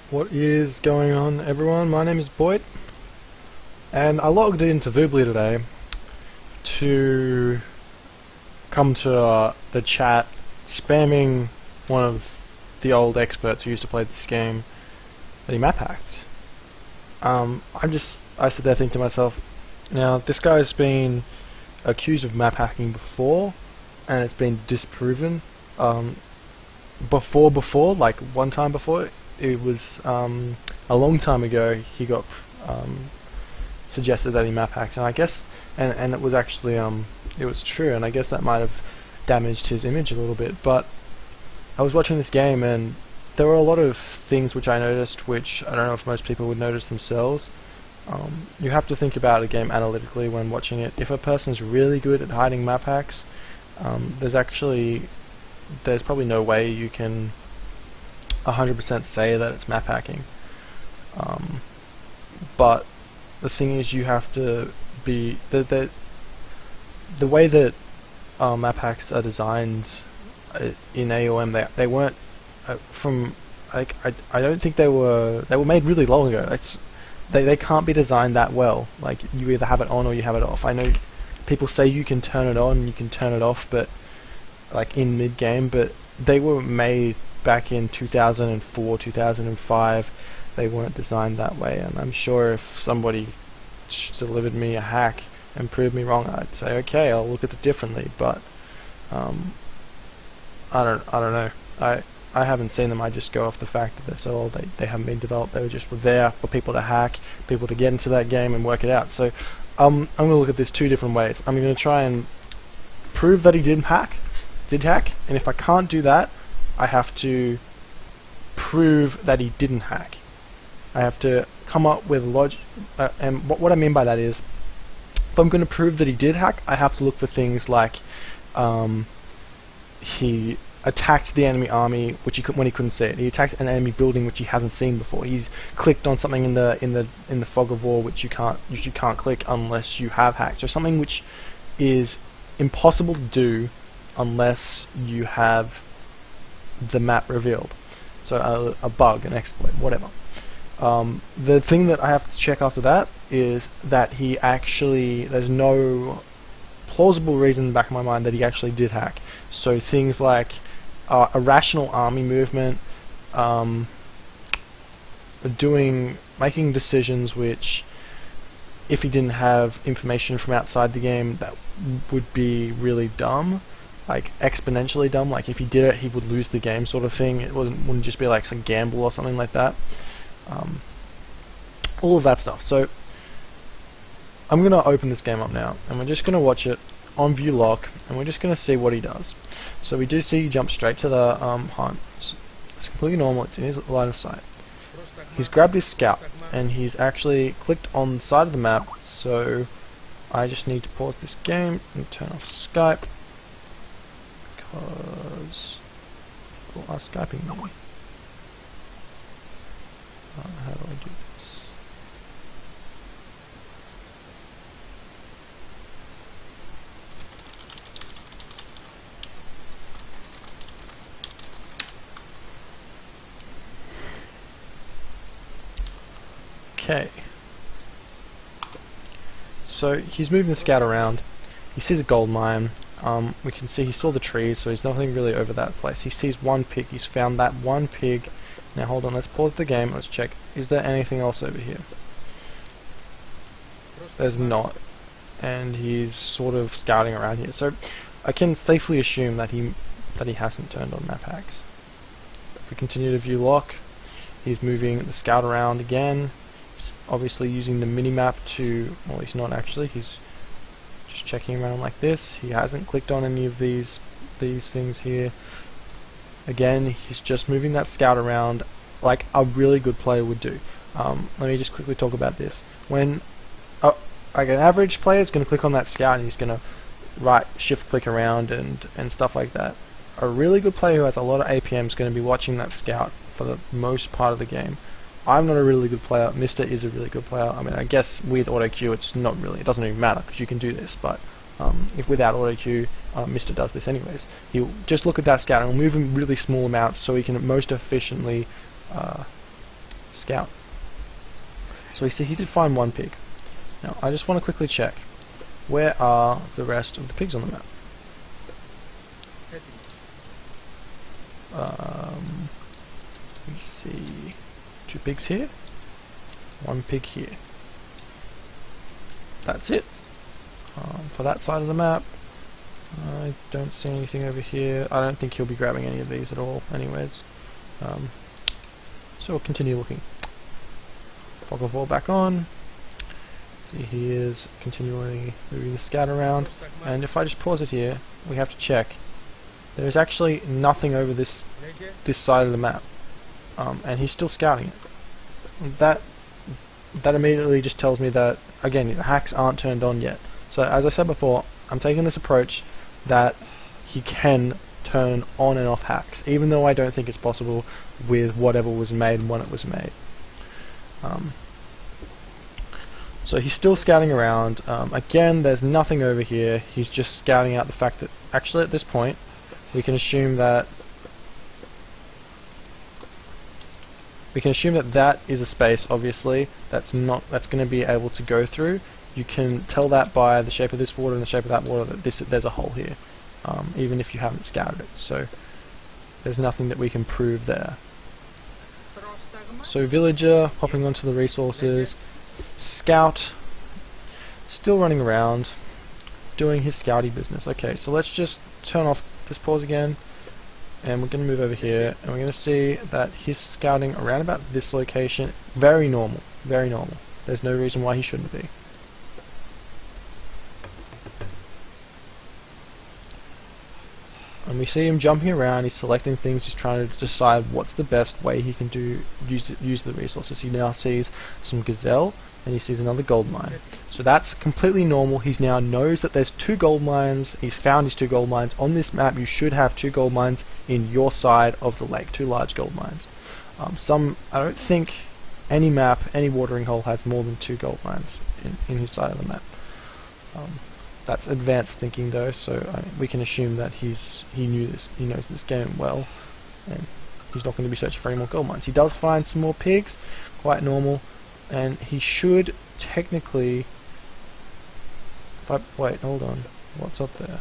What is going on, everyone? My name is Boyd, and I logged into Voobly today to come to the chat spamming one of the old experts who used to play this game that he map hacked. I sit there thinking to myself, now this guy's been accused of map hacking before, and it's been disproven. Before, like one time before, it was a long time ago. He got suggested that he map hacked, and I guess, and it was actually it was true, and I guess that might have damaged his image a little bit. But I was watching this game, and there were a lot of things which I noticed, which I don't know if most people would notice themselves. You have to think about a game analytically when watching it. If a person's really good at hiding map hacks, there's probably no way you can 100% say that it's map hacking. But the thing is, you have to be the way that map hacks are designed in AOM. They weren't from like I don't think they were made really long ago. They can't be designed that well. Like, you either have it on or you have it off. I know people say you can turn it on and you can turn it off, but like in mid game, but they were made back in 2004, 2005. They weren't designed that way, and I'm sure if somebody delivered me a hack and proved me wrong, I'd say okay, I'll look at it differently. But I don't know. I haven't seen them. I just go off the fact that they're so old. They haven't been developed. They were just there for people to hack, people to get into that game and work it out. So I'm going to look at this two different ways. I'm going to try and prove that he did hack, and if I can't do that, I have to prove that he didn't hack. I have to come up with logic, and what I mean by that is, if I'm going to prove that he did hack, I have to look for things like he attacked the enemy army when he couldn't see it. He attacked an enemy building which he hasn't seen before. He's clicked on something in the fog of war which you can't click unless you have hacked. So something which is impossible to do unless you have the map revealed. So a bug, an exploit, whatever. The thing that I have to check after that is that there's no plausible reason in the back of my mind that he actually did hack. So things like irrational army movement, making decisions which, if he didn't have information from outside the game, that would be really dumb, like exponentially dumb. Like if he did it, he would lose the game, sort of thing. It wouldn't just be like some gamble or something like that. All of that stuff. So I'm going to open this game up now, and we're just going to watch it on view lock, and we're just going to see what he does. So we do see he jumps straight to the hunt. It's completely normal. It's in his line of sight. He's grabbed his scout, and he's actually clicked on the side of the map. So I just need to pause this game and turn off Skype, because people are Skyping me. How do I do this? Okay. So he's moving the scout around. He sees a gold mine. We can see he saw the trees, so he's nothing really over that place. He sees one pig. He's found that one pig. Now hold on, let's pause the game, let's check. Is there anything else over here? There's not. And he's sort of scouting around here. So I can safely assume that he hasn't turned on map hacks. If we continue to view lock, he's moving the scout around again. He's obviously using the minimap to, well, he's not actually, he's just checking around like this. He hasn't clicked on any of these things here. Again, he's just moving that scout around like a really good player would do. Let me just quickly talk about this. When like an average player is going to click on that scout and he's going to shift click around and stuff like that. A really good player who has a lot of APM is going to be watching that scout for the most part of the game. I'm not a really good player. Mr. is a really good player. I mean, I guess with auto queue it doesn't even matter because you can do this, but if without auto queue, Mr. does this anyways. He'll just look at that scout and move in really small amounts so he can most efficiently scout. So we see he did find one pig. Now I just want to quickly check, where are the rest of the pigs on the map? We see 2 pigs here, 1 pig here. That's it. For that side of the map, I don't see anything over here. I don't think he'll be grabbing any of these at all anyways. So we'll continue looking. Fog of War back on. See, he is continually moving the scout around, and if I just pause it here, we have to check. There is actually nothing over this side of the map, and he's still scouting it. That immediately just tells me that, again, the hacks aren't turned on yet. So as I said before, I'm taking this approach that he can turn on and off hacks, even though I don't think it's possible with whatever was made and when it was made. So he's still scouting around. Again, there's nothing over here. He's just scouting out the fact that actually at this point we can assume that that is a space, obviously, that's going to be able to go through. You can tell that by the shape of this water and the shape of that water that there's a hole here, even if you haven't scouted it. So there's nothing that we can prove there. So villager popping onto the resources, scout still running around doing his scouty business. Okay, so let's just turn off this pause again, and we're going to move over here, and we're going to see that he's scouting around about this location. Very normal, very normal. There's no reason why he shouldn't be. And we see him jumping around, he's selecting things, he's trying to decide what's the best way he can use the resources. He now sees some gazelle, and he sees another gold mine. So that's completely normal. He now knows that there's 2 gold mines, he's found his 2 gold mines. On this map you should have 2 gold mines in your side of the lake, 2 large gold mines. I don't think any map, any watering hole has more than 2 gold mines in his side of the map. That's advanced thinking though, so we can assume that he knows this game well, and he's not going to be searching for any more gold mines. He does find some more pigs, quite normal, and he should technically... wait, hold on, what's up there?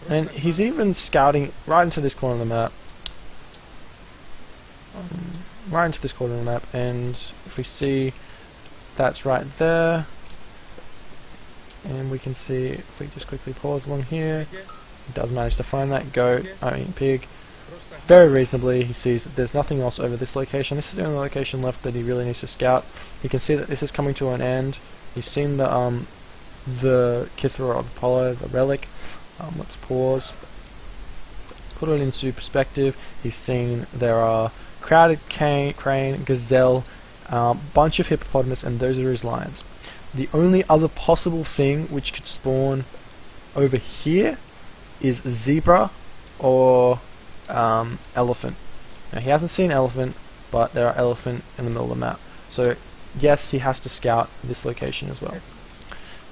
And he's even scouting right into this corner of the map. Right into this corner of the map, and if we see, that's right there. And we can see, if we just quickly pause along here, he does manage to find that pig. Very reasonably, he sees that there's nothing else over this location. This is the only location left that he really needs to scout. You can see that this is coming to an end. He's seen the Kithra of Apollo, the relic. Let's pause. Put it into perspective. He's seen there are crowded crane, gazelle, bunch of hippopotamus, and those are his lions. The only other possible thing which could spawn over here is zebra or elephant. Now he hasn't seen elephant, but there are elephant in the middle of the map. So yes, he has to scout this location as well,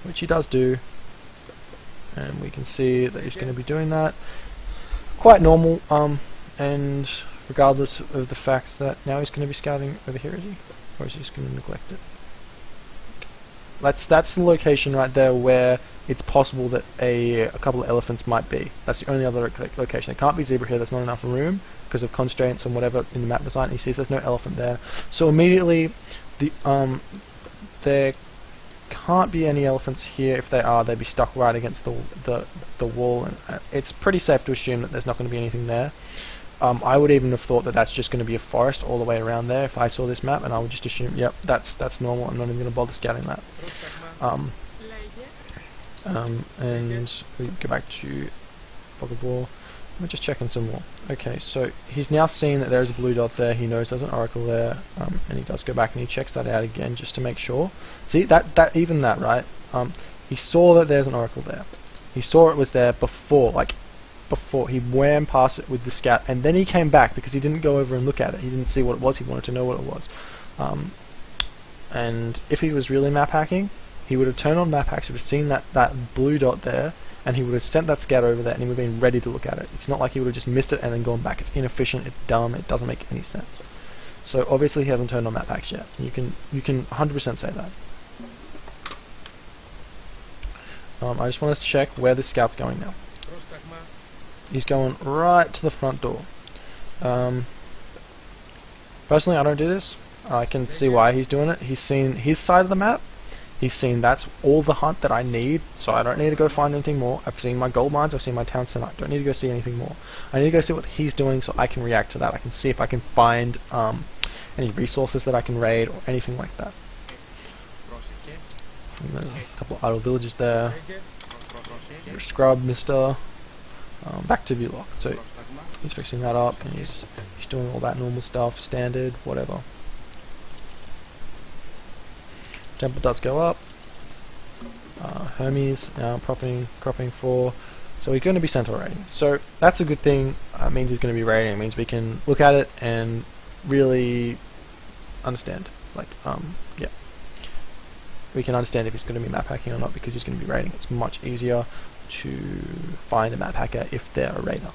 which he does do, and we can see that he's going to be doing that. Quite normal, and regardless of the fact that now he's going to be scouting over here, is he? Or is he just going to neglect it? That's the location right there where it's possible that a couple of elephants might be. That's the only other location. There can't be zebra here, there's not enough room because of constraints and whatever in the map design. He sees there's no elephant there. So immediately there can't be any elephants here. If they are, they'd be stuck right against the wall, and it's pretty safe to assume that there's not going to be anything there. I would even have thought that that's just going to be a forest all the way around there if I saw this map, and I would just assume, yep, that's normal. I'm not even going to bother scouting that. And we go back to Fog of War. We're just checking some more. Okay, so he's now seen that there's a blue dot there. He knows there's an oracle there, and he does go back and he checks that out again just to make sure. See even that, right? He saw that there's an oracle there. He saw it was there before, he wham past it with the scout, and then he came back because he didn't go over and look at it. He didn't see what it was. He wanted to know what it was. And if he was really map hacking, he would have turned on map hacks, he would have seen that blue dot there, and he would have sent that scout over there, and he would have been ready to look at it. It's not like he would have just missed it and then gone back. It's inefficient, it's dumb, it doesn't make any sense. So obviously he hasn't turned on map packs yet. You can 100% say that. I just want us to check where the scout's going now. He's going right to the front door. Personally, I don't do this. I can see why he's doing it. He's seen his side of the map. He's seen that's all the hunt that I need, so I don't need to go find anything more. I've seen my gold mines, I've seen my town center. I don't need to go see anything more. I need to go see what he's doing so I can react to that. I can see if I can find any resources that I can raid or anything like that. And there's a couple of idle villages there. Your scrub, mister. Back to Vulock. So he's fixing that up and he's doing all that normal stuff, standard, whatever. Temple does go up. Hermes now cropping 4. So he's going to be centaur raiding. So that's a good thing. It means he's going to be raiding. It means we can look at it and really understand. Like, yeah. We can understand if he's going to be map hacking or not because he's going to be raiding. It's much easier to find a map hacker if they're a raider.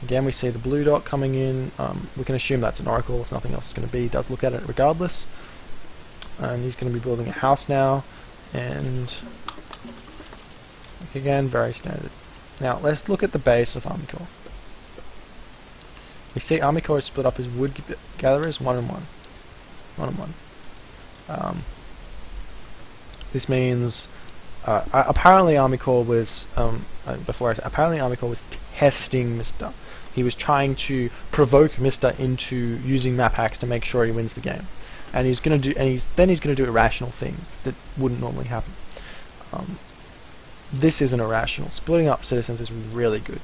Again, we see the blue dot coming in. We can assume that's an oracle. It's nothing else is going to be. He does look at it regardless. And he's going to be building a house now, and again, very standard. Now let's look at the base of Army Corps. We see Army Corps is split up as wood gatherers, 1 and 1. 1 and 1. This means apparently Army Corps was apparently Army Corps was testing Mister. He was trying to provoke Mister into using map hacks to make sure he wins the game. And he's going to do, he's going to do irrational things that wouldn't normally happen. This isn't irrational. Splitting up citizens is really good.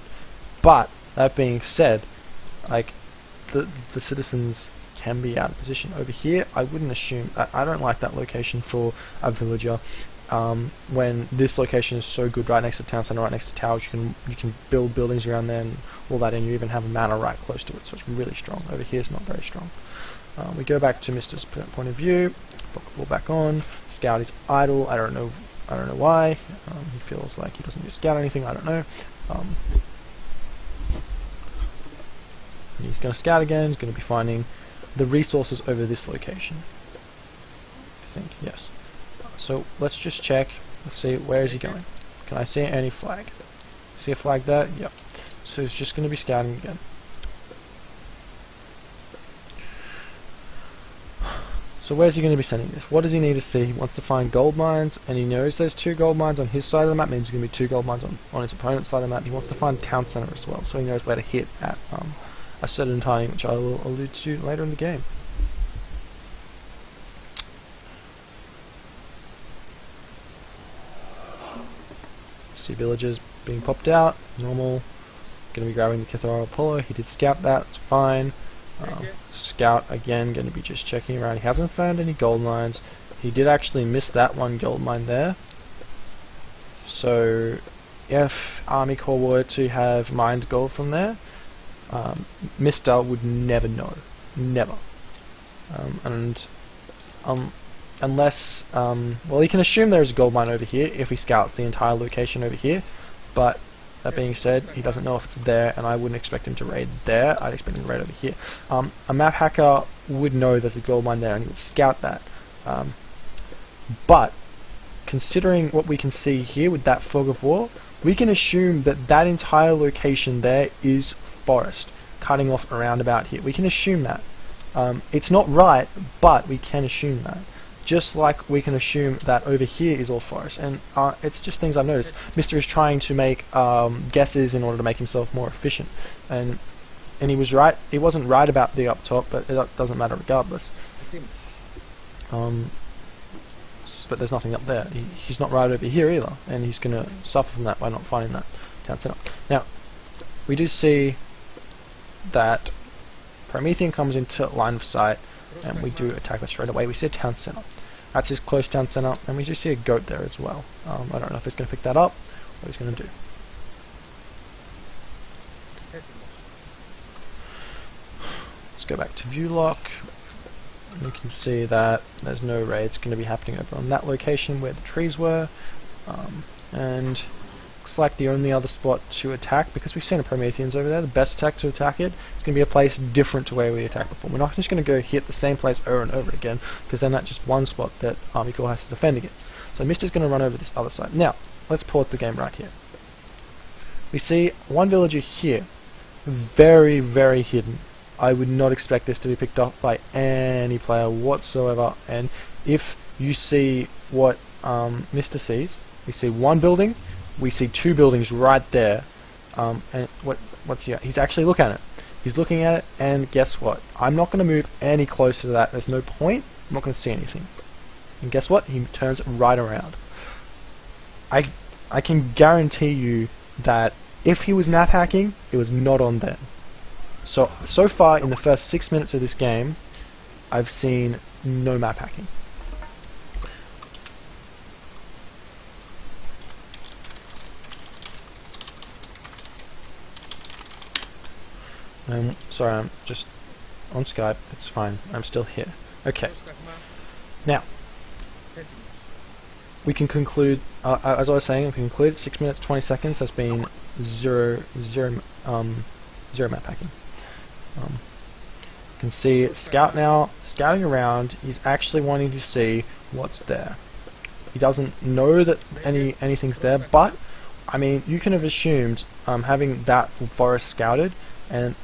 But that being said, like the citizens can be out of position over here. I wouldn't assume. I don't like that location for a villager. When this location is so good, right next to the town center, right next to towers, you can build buildings around there and all that, and you even have a manor right close to it. So it's really strong. Over here, it's not very strong. We go back to Mister's point of view. Put the ball back on. Scout is idle. I don't know why. He feels like he doesn't need to scout anything. I don't know. He's going to scout again. He's going to be finding the resources over this location. I think yes. So let's just check. Let's see, where is he going? Can I see any flag? See a flag there? Yep. So he's just going to be scouting again. So where's he going to be sending this? What does he need to see? He wants to find gold mines, and he knows there's 2 gold mines on his side of the map, means there's going to be 2 gold mines on his opponent's side of the map. He wants to find town center as well, so he knows where to hit at a certain time, which I will allude to later in the game. See villagers being popped out, normal. Going to be grabbing the Kithara Apollo. He did scout that, it's fine. Scout again, going to be just checking around. He hasn't found any gold mines. He did actually miss that one gold mine there. So if Army Corps were to have mined gold from there, Mister would never know. Never. Unless, well, he can assume there's a gold mine over here if he scouts the entire location over here, but that being said, he doesn't know if it's there, and I wouldn't expect him to raid there. I'd expect him to raid over here. A map hacker would know there's a gold mine there, and he would scout that. But considering what we can see here with that fog of war, we can assume that that entire location there is forest, cutting off around about here. We can assume that. It's not right, but we can assume that. Just like we can assume that over here is all forest, and it's just things I've noticed. Mister is trying to make guesses in order to make himself more efficient, and he was right. He wasn't right about the up top, but it doesn't matter regardless. But there's nothing up there. He's not right over here either, and he's going to suffer from that by not finding that town center. Now, we do see that Promethean comes into line of sight, and we do attack that straight away. We see a town center. That's his close town center, and we do see a goat there as well. I don't know if he's going to pick that up, what he's going to do. Let's go back to Vulock. We can see that there's no raids going to be happening over on that location where the trees were, and looks like the only other spot to attack, because we've seen a Prometheans over there, the best attack to attack it is going to be a place different to where we attacked before. We're not just going to go hit the same place over and over again, because then that's just one spot that Army Corps has to defend against. So Mister's going to run over this other side. Now, let's pause the game right here. We see one villager here, very, very hidden. I would not expect this to be picked up by any player whatsoever, and if you see what Mister sees, we see one building, we see two buildings right there, and what's he at? He's actually looking at it. He's looking at it, and guess what? I'm not going to move any closer to that. There's no point. I'm not going to see anything. And guess what? He turns right around. I can guarantee you that if he was map hacking, it was not on them. So far in the first 6 minutes of this game, I've seen no map hacking. Sorry, I'm just on Skype. It's fine. I'm still here. Okay. Now, we can conclude, as I was saying, we can conclude 6 minutes 20 seconds has been zero map hacking. You can see Scout now scouting around. He's actually wanting to see what's there. He doesn't know that anything's there, but I mean, you can have assumed, having that forest scouted and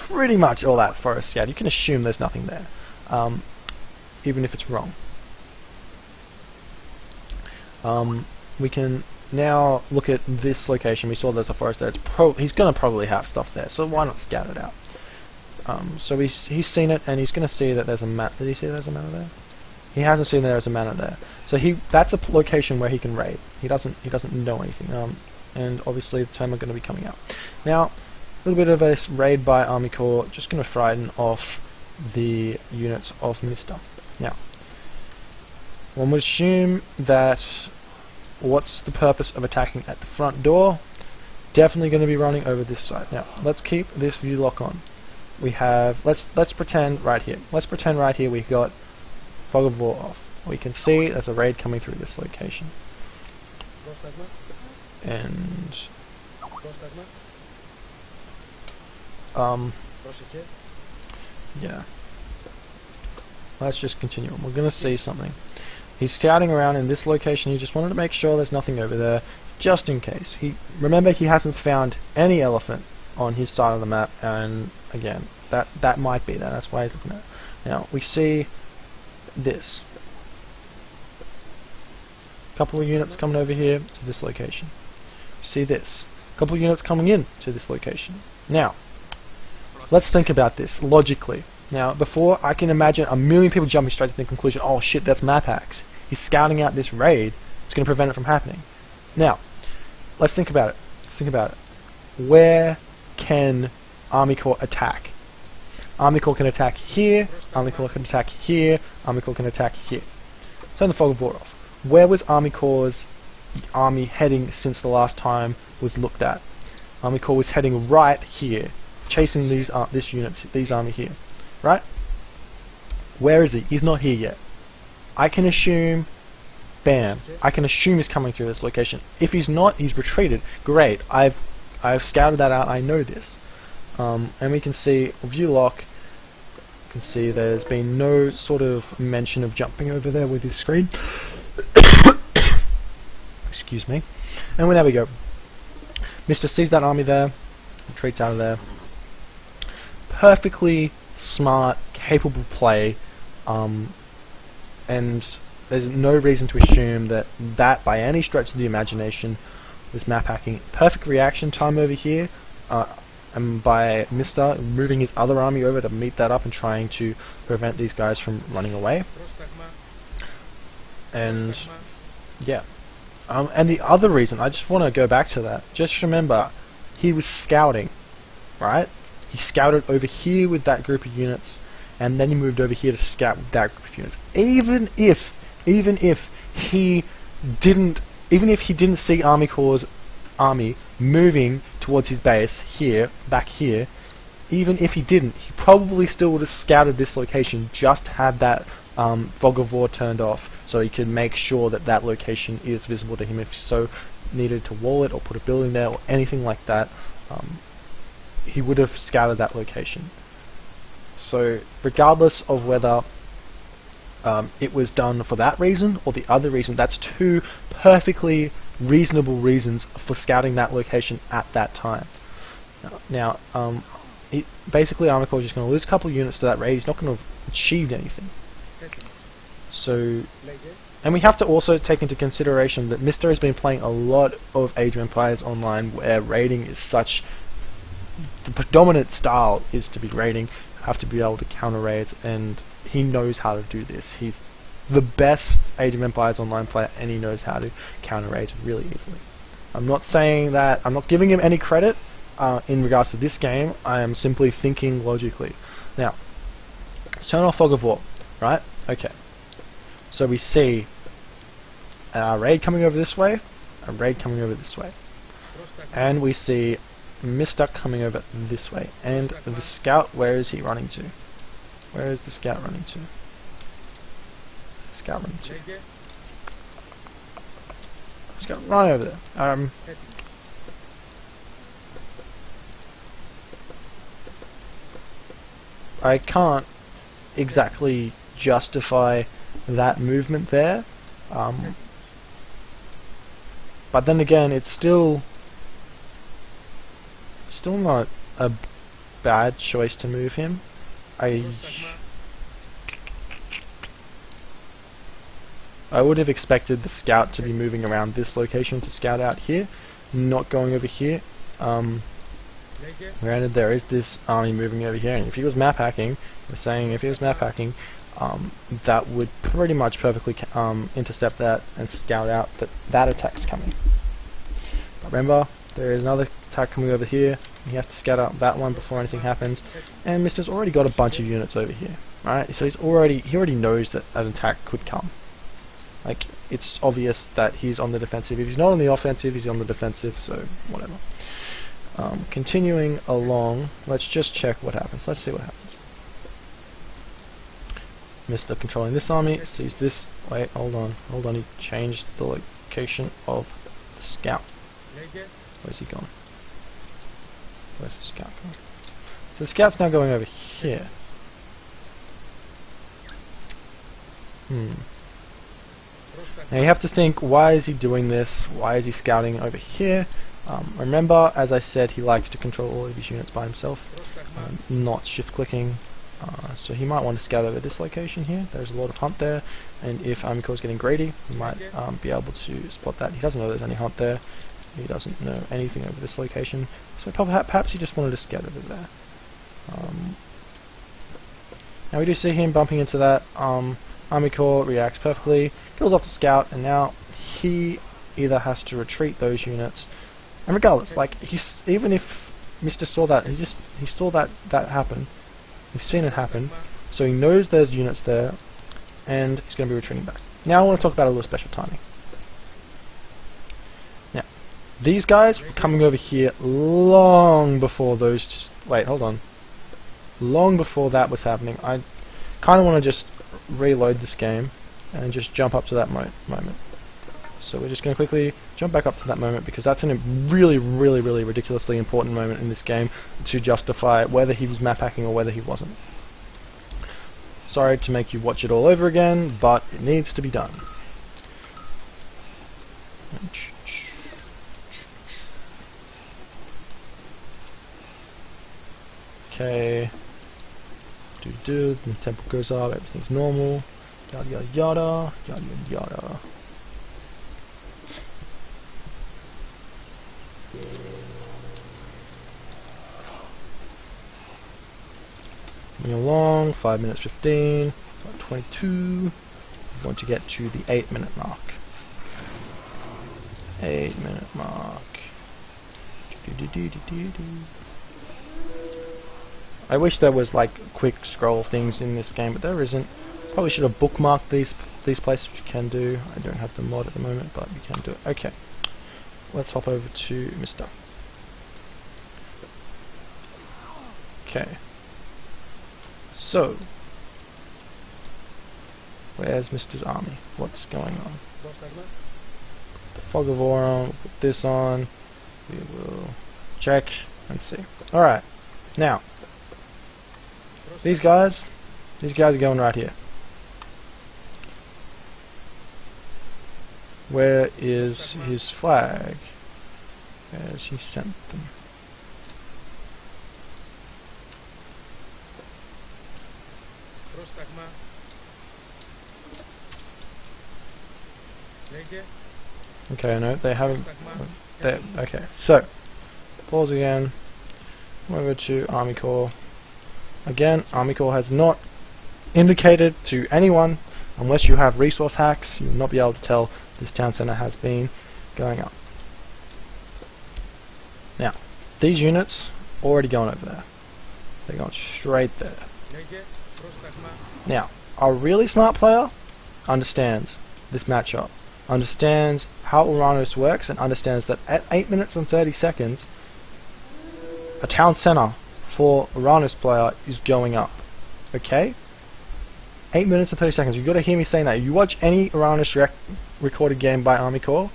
pretty much all that forest scouted, you can assume there's nothing there, even if it's wrong. We can now look at this location. We saw there's a forest there. He's going to probably have stuff there, so why not scout it out? So he's seen it, and he's going to see that there's a manor. Did he see there's a manor there? He hasn't seen there's a manor there. So that's a location where he can raid. He doesn't know anything. And obviously the term are going to be coming out. Now, a little bit of a raid by Army Corps, just going to frighten off the units of Mister. Now, one would assume that what's the purpose of attacking at the front door? Definitely going to be running over this side. Now, let's keep this view lock on. We have, let's pretend right here. Let's pretend right here we've got Fog of War off. We can see there's a raid coming through this location. And yeah. Let's just continue on. We're going to see something. He's scouting around in this location. He just wanted to make sure there's nothing over there, just in case. Remember, he hasn't found any elephant on his side of the map, and again, that might be there. That's why he's looking at it. Now we see this. A couple of units coming over here to this location. We see this. A couple of units coming in to this location. Now, let's think about this logically. Now, before I can imagine a million people jumping straight to the conclusion, oh shit, that's map hacks. He's scouting out this raid. It's going to prevent it from happening. Now, let's think about it. Let's think about it. Where can Army Corps attack? Army Corps can attack here. Army Corps can attack here. Army Corps can attack here. Turn the Fog of War off. Where was Army Corps' army heading since the last time was looked at? Army Corps was heading right here, chasing these army here. Right? Where is he? He's not here yet. I can assume, bam, I can assume he's coming through this location. If he's not, he's retreated. Great, I've scouted that out, I know this. And we can see, view lock, you can see there's been no sort of mention of jumping over there with his screen. Excuse me. And there we go. Mister sees that army there, retreats out of there. Perfectly smart, capable play, and there's no reason to assume that by any stretch of the imagination was map hacking. Perfect reaction time over here, and by Mister moving his other army over to meet that up and trying to prevent these guys from running away. And yeah, and the other reason, I just want to go back to that. Just remember, he was scouting, right? He scouted over here with that group of units, and then he moved over here to scout with that group of units. Even if he didn't see Army Corps' army moving towards his base here, back here, even if he didn't, he probably still would have scouted this location, just had that Fog of War turned off, so he could make sure that that location is visible to him. If so, needed to wall it or put a building there or anything like that, he would have scouted that location. So regardless of whether it was done for that reason or the other reason, that's two perfectly reasonable reasons for scouting that location at that time. Now, basically Army Corps is just going to lose a couple of units to that raid. He's not going to have achieved anything. So, and we have to also take into consideration that Mr. has been playing a lot of Age of Empires Online, where raiding is such, the predominant style is to be raiding, have to be able to counter raids, and he knows how to do this. He's the best Age of Empires Online player, and he knows how to counter raid really easily. I'm not saying that, I'm not giving him any credit in regards to this game. I am simply thinking logically. Now, let's turn off Fog of War, right? Okay. So we see a raid coming over this way, a raid coming over this way, and we see Mr. coming over this way, and the scout, where is he running to? Where is the scout running to? Scout running to? Scout right over there. I can't exactly justify that movement there, but then again, it's still not a bad choice to move him. I would have expected the scout to be moving around this location to scout out here, not going over here. Granted, there is this army moving over here, and if he was map hacking, we're saying if he was map hacking, that would pretty much perfectly intercept that and scout out that attack's coming. But remember, there is another attack coming over here. He has to scout out that one before anything happens, and Mr's already got a bunch of units over here, right? So he already knows that an attack could come. Like, it's obvious that he's on the defensive. If he's not on the offensive, he's on the defensive, so whatever. Continuing along, let's just check what happens. Let's see what happens. Mr. controlling this army sees this. Wait, hold on, he changed the location of the scout. Where's he gone? Where's the scout going? So the scout's now going over here. Now you have to think, why is he doing this? Why is he scouting over here? Remember, as I said, he likes to control all of his units by himself, not shift clicking. So he might want to scout over this location here. There's a lot of hunt there, and if Army Corps is getting greedy, he might be able to spot that. He doesn't know there's any hunt there. He doesn't know anything over this location, so perhaps he just wanted to scout over there. Now we do see him bumping into that. Army Corps reacts perfectly, kills off the scout, and now he either has to retreat those units. And regardless, like, even if Mr. saw that, he saw that happen. He's seen it happen, so he knows there's units there, and he's going to be retreating back. Now I want to talk about a little special timing. Now, these guys were coming over here long before those. Wait, hold on. Long before that was happening. I kind of want to just reload this game and just jump up to that moment. So we're just going to quickly jump back up to that moment, because that's a really ridiculously important moment in this game to justify whether he was map hacking or whether he wasn't. Sorry to make you watch it all over again, but it needs to be done. Okay. The tempo goes up, everything's normal. Yada yada yada, yada yada. Moving along, 5 minutes 15, about 22. We're going to get to the 8-minute mark. 8-minute mark. I wish there was like quick scroll things in this game, but there isn't. Probably should have bookmarked these places, which you can do. I don't have the mod at the moment, but you can do it. Okay, let's hop over to Mr. Okay. So, where's Mr's army? What's going on? Fog of War on, we'll put this on, we will check and see. Alright, now, these guys are going right here. Where is his flag? As he sent them. Okay, no, they haven't. Okay, so pause again. Over to Army Corps. Again, Army Corps has not indicated to anyone, unless you have resource hacks, you will not be able to tell this town center has been going up. Now, these units already going over there. They're going straight there. Now, a really smart player understands this matchup, understands how Uranus works, and understands that at 8 minutes and 30 seconds, a town center for Uranus player is going up. Okay? 8 minutes and 30 seconds. You've got to hear me saying that. You watch any Uranus recorded game by Army Corps,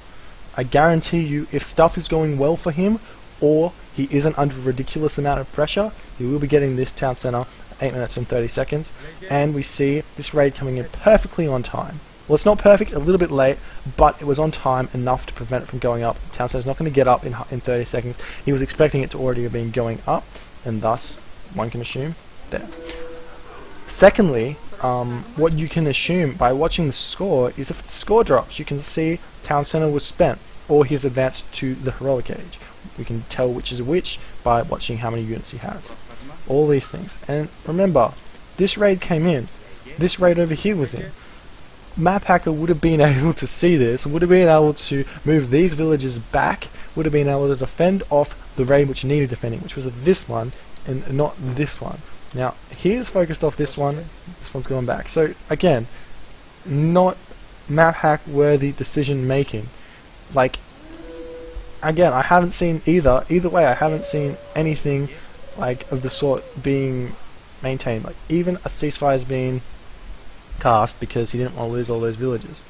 I guarantee you, if stuff is going well for him, or he isn't under a ridiculous amount of pressure, he will be getting this town center 8 minutes and 30 seconds, and we see this raid coming in perfectly on time. Well, it's not perfect, a little bit late, but it was on time enough to prevent it from going up. The town center's not going to get up in 30 seconds. He was expecting it to already have been going up, and thus, one can assume, there. Secondly, what you can assume by watching the score is if the score drops, you can see town center was spent, or he's advanced to the heroic age. We can tell which is which by watching how many units he has. All these things. And remember, this raid came in. This raid over here was in. Map Hacker would have been able to see this, would have been able to move these villages back, would have been able to defend off the raid which needed defending, which was this one, and not this one. Now, here's focused off this one, this one's going back. So, again, not map hack worthy decision making. Like, again, I haven't seen either way, I haven't seen anything like of the sort being maintained. Like, even a ceasefire is being cast because he didn't want to lose all those villages.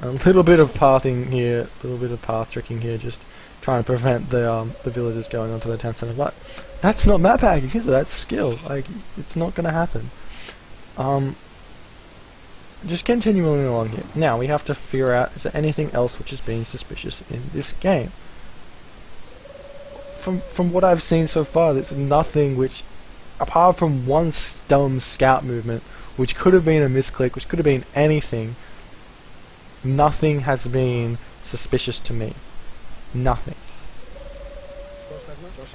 A little bit of pathing here, a little bit of path tricking here, just trying to prevent the villagers going onto the town center. But that's not map hacking, is it? That's skill. Like, it's not going to happen. Just continuing along here. Now we have to figure out, is there anything else which is being suspicious in this game? From what I've seen so far, there's nothing which, apart from one dumb scout movement, which could have been a misclick, which could have been anything, nothing has been suspicious to me. Nothing.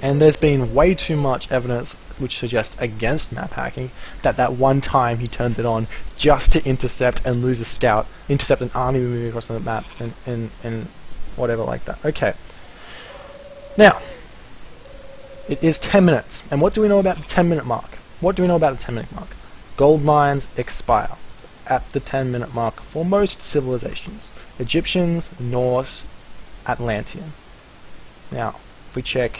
And there's been way too much evidence which suggests against map hacking, that one time he turned it on just to intercept and lose a scout, intercept an army moving across the map, and whatever like that. Okay. Now, it is 10 minutes, and what do we know about the 10-minute mark? What do we know about the 10-minute mark? Gold mines expire at the 10-minute mark for most civilizations. Egyptians, Norse, Atlantean. Now, if we check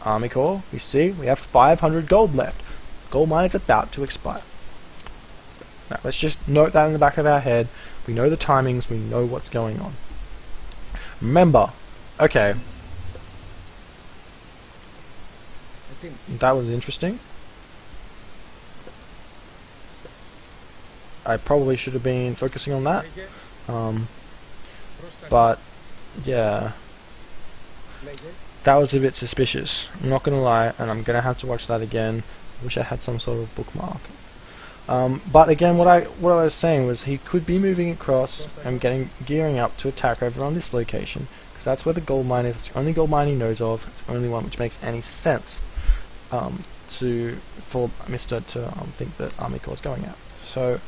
Army Corps, we see we have 500 gold left. Gold mine is about to expire. Now, let's just note that in the back of our head. We know the timings, we know what's going on. Remember, okay, that was interesting. I probably should have been focusing on that. But, yeah, that was a bit suspicious. I'm not going to lie, and I'm going to have to watch that again. Wish I had some sort of bookmark. But again, what I was saying was he could be moving across and gearing up to attack over on this location, because that's where the gold mine is. It's the only gold mine he knows of. It's the only one which makes any sense for Mr. to think that Army Corps is going at. So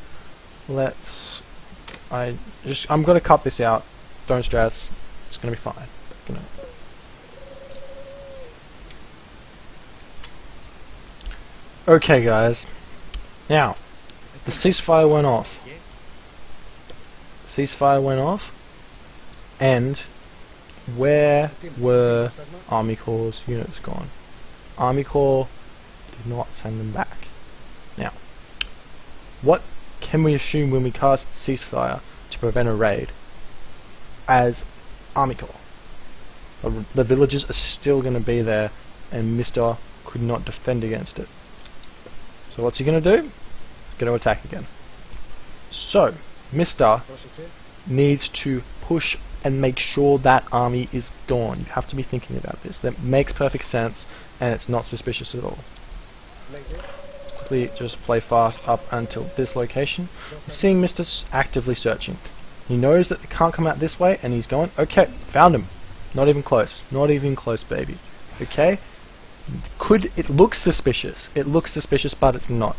I'm going to cut this out. Don't stress. It's going to be fine. Okay, guys. Now, the ceasefire went off. Ceasefire went off, and where were Army Corps' units gone? Army Corps did not send them back. Now, what can we assume when we cast ceasefire to prevent a raid? As Army Corps. The villagers are still going to be there, and Mr. could not defend against it. So what's he going to do? He's going to attack again. So, Mr. needs to push and make sure that army is gone. You have to be thinking about this. That makes perfect sense, and it's not suspicious at all. Quickly just play fast up until this location. Seeing Mr. actively searching. He knows that they can't come out this way, and he's going, okay, found him. Not even close. Not even close, baby. Okay? It looks suspicious. It looks suspicious, but it's not.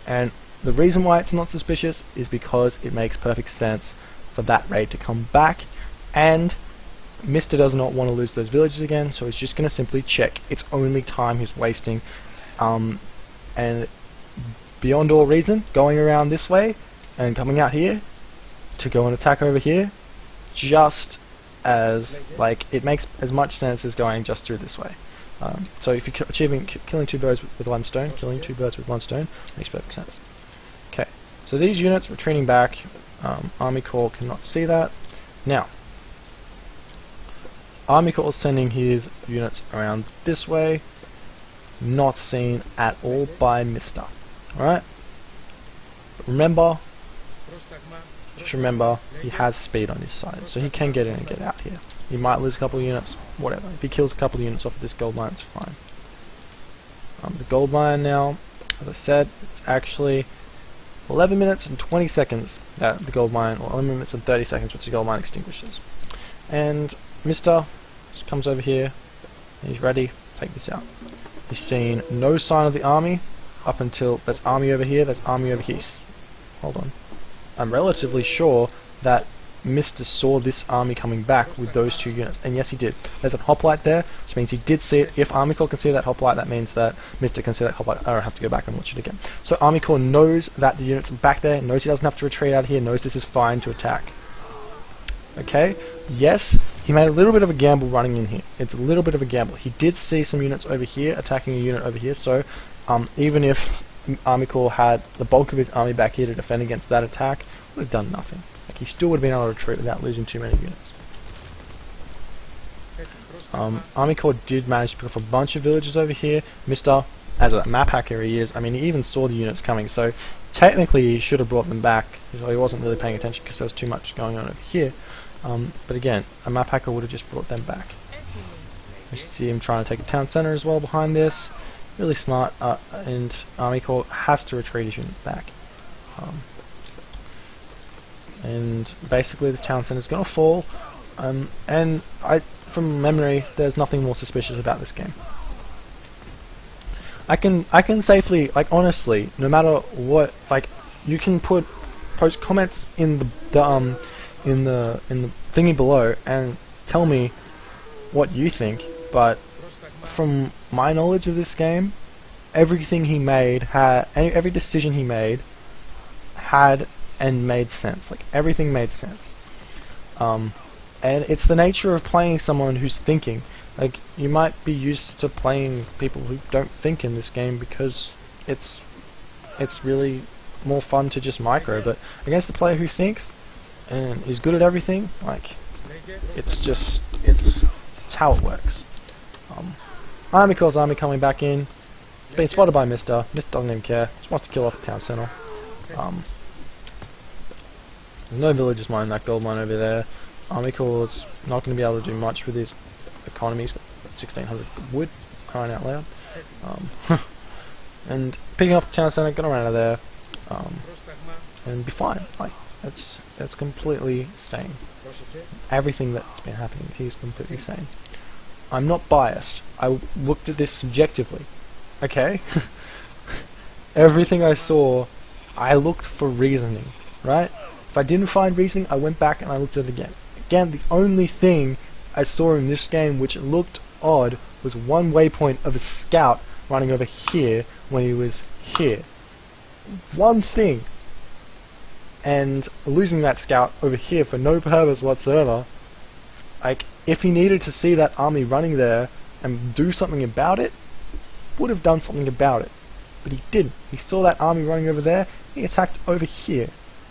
And the reason why it's not suspicious is because it makes perfect sense for that raid to come back, and Mr. does not want to lose those villages again, so he's just going to simply check. It's only time he's wasting, and beyond all reason, going around this way and coming out here to go and attack over here, just as, like, it makes as much sense as going just through this way. So if you're killing two birds with one stone, makes perfect sense. Okay, so these units retreating back, Army Corps cannot see that. Now, Army Corps is sending his units around this way, not seen at all by Mr. Alright? Remember, just remember, he has speed on his side, so he can get in and get out here. He might lose a couple of units, whatever. If he kills a couple of units off of this gold mine, it's fine. The gold mine now, as I said, it's actually 11 minutes and 20 seconds that the gold mine, or 11 minutes and 30 seconds which the gold mine extinguishes. And Mr. just comes over here, and he's ready to take this out. He's seen no sign of the army up until there's army over here, there's army over here. Hold on. I'm relatively sure that Mr. saw this army coming back with those two units, and yes, he did. There's a hoplite there, which means he did see it. If Army Corps can see that hoplite, that means that Mr. can see that hoplite. I don't have to go back and watch it again. So Army Corps knows that the units are back there, knows he doesn't have to retreat out here, knows this is fine to attack. Okay, yes, he made a little bit of a gamble running in here. It's a little bit of a gamble. He did see some units over here attacking a unit over here, so even if Army Corps had the bulk of his army back here to defend against that attack, would have done nothing. Like, he still would have been able to retreat without losing too many units. Army Corps did manage to pick off a bunch of villages over here. Mr. as a map hacker he is, I mean, he even saw the units coming, so technically he should have brought them back. So he wasn't really paying attention because there was too much going on over here. But again, a map hacker would have just brought them back. You see him trying to take a town center as well behind this. Really smart, and Army Corps has to retreat his units back. And basically this town center is going to fall, and from memory, there's nothing more suspicious about this game. I can safely, like, honestly, no matter what, like, you can post comments in the thingy below and tell me what you think, but from my knowledge of this game, everything he made every decision he made had and made sense. Like, everything made sense. And it's the nature of playing someone who's thinking. Like, you might be used to playing people who don't think in this game because it's really more fun to just micro, but against a player who thinks and is good at everything, like, it's how it works. Army Corps' army coming back in, being spotted by Mr. Mr. doesn't even care, just wants to kill off the town center. There's no villagers mining that gold mine over there. Army Corps not going to be able to do much with his economy. He's got 1600 wood, crying out loud. And picking up the town center, get around out of there, and be fine. Like, that's completely sane. Everything that's been happening here is completely sane. I'm not biased. I looked at this subjectively. Okay? Everything I saw, I looked for reasoning, right? If I didn't find reasoning, I went back and I looked at it again. Again, the only thing I saw in this game which looked odd was one waypoint of a scout running over here when he was here. One thing. And losing that scout over here for no purpose whatsoever. Like, if he needed to see that army running there and do something about it, would have done something about it. But he didn't. He saw that army running over there, he attacked over here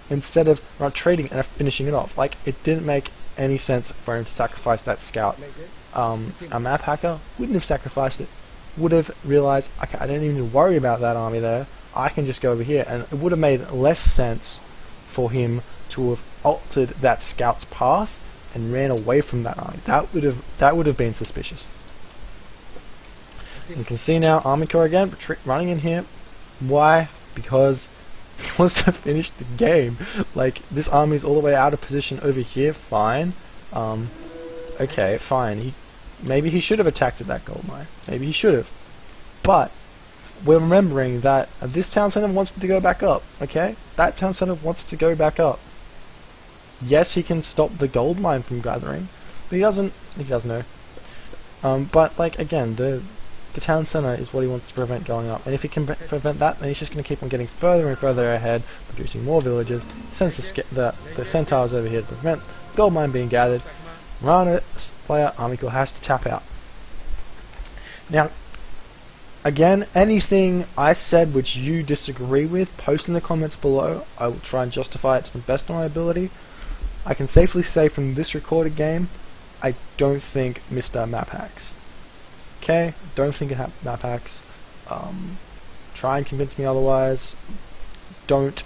instead of retreating and finishing it off. Like, it didn't make any sense for him to sacrifice that scout. A map hacker wouldn't have sacrificed it. Would have realized, okay, I don't even need to worry about that army there. I can just go over here, and it would have made less sense for him to have altered that scout's path and ran away from that army. That would have been suspicious. You can see now Army Corps again running in here. Why? Because he wants to finish the game. Like, this army's all the way out of position over here. Fine. Okay, fine. Maybe he should have attacked at that gold mine. Maybe he should have. But we're remembering that this town center wants to go back up. Okay, that town center wants to go back up. Yes, he can stop the gold mine from gathering, but he doesn't. He doesn't know. But like again, the town center is what he wants to prevent going up, and if he can prevent that, then he's just going to keep on getting further and further ahead, producing more villages. Sends the centaurs over here to prevent gold mine being gathered. Rana player Army Corps has to tap out. Now, again, anything I said which you disagree with, post in the comments below. I will try and justify it to the best of my ability. I can safely say from this recorded game, I don't think Mr. Map hacks. Okay, don't think it map hacks. Try and convince me otherwise. Don't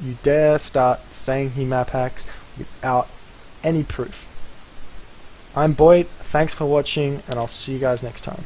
you dare start saying he map hacks without any proof. I'm Boyd, thanks for watching, and I'll see you guys next time.